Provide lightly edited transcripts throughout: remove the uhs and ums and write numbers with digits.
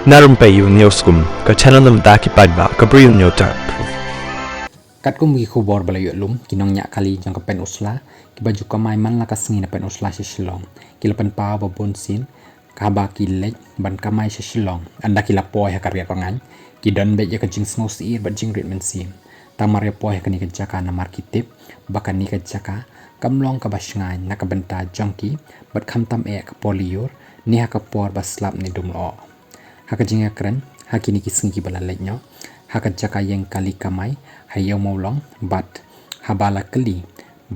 Na Rympei U ka channel nabynta ki paidbah ka Bri U Hynñiewtrep. Kat kum gi khubor bala lum kinong nya kali jong ka pen usla ki baju ka mai man la ka sengi na pen usla si shilong ki la pen pa ba bon sin ka ba ki lek ban ka mai si shilong anda ki la poi ha ka riat Rngain ki don be ya ka jing snow si ba jingrit mynsiem tamar ya poi ka ni ka jaka na mar ki tip ba ka ni ka jaka kamlong ka ba Rngain na ka benta jong ki bat kham tam e ka poliur ni ha ka por ba slap ni dum lo ha ka jinga kren ha ki ni ki sengi bala lek nyo ha ka jaka yang kali kamai hayo maulong bat habala kali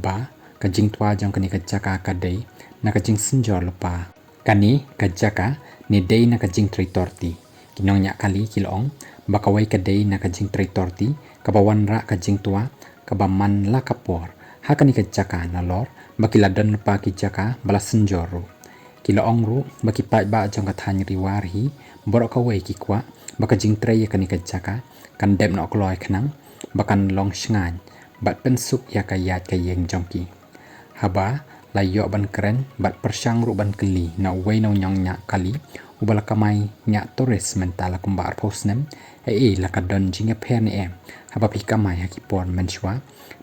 ba ka jing twa jong kani ka jaka ka dei na ka jing senjor lupa kani ka jaka ni dei na ka jing trei torti kinong nya kali kilong ba ka wai ka dei na ka jing trei torti ka ba wan ra ka jing twa ka ba man la ka por ha kani ka jaka na lor ba kila don pa ki jaka bala senjor ru kila ong ru ba ki paidbah jong ka thany riwar hi borok ka wai ki kwa ba ka jing trei kani ka jaka kan dep no kloi khnang bakan long Rngain bat pensuk ya kayat kayeng jongki haba la yo ban kren bat persang ru ban keli na wei no nyong nya kali ubala kamai nya tores mentala kumbar posnem la ka don jinga pher ni em haba pi kamai hakipon menshwa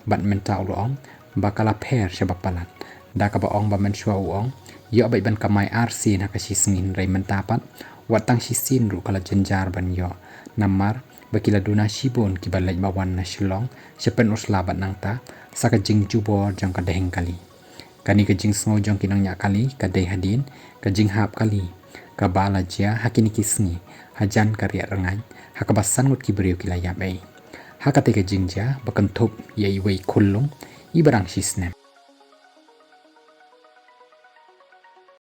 bat menta ulong bakala pher shaba palat da ka ba ong ba menshwa uong yo bai ban kamai rc na ka sisngin rei mentapat watang sisin ru kala jenjar ban yo namar bakila duna Shibun ki balai bawan na shilong sepen usla bat nangta saka jing jubor jong ka deheng kali kani ka jing sngo jong kinong nya kali ka dei hadin ka jing hap kali ka bala jia hakini kisni hajan ka riat Rngain hakabasan ngut ki Bri U ki layap ei hakate ka jing ja bakan thup yei wei khullung ibarang sisnem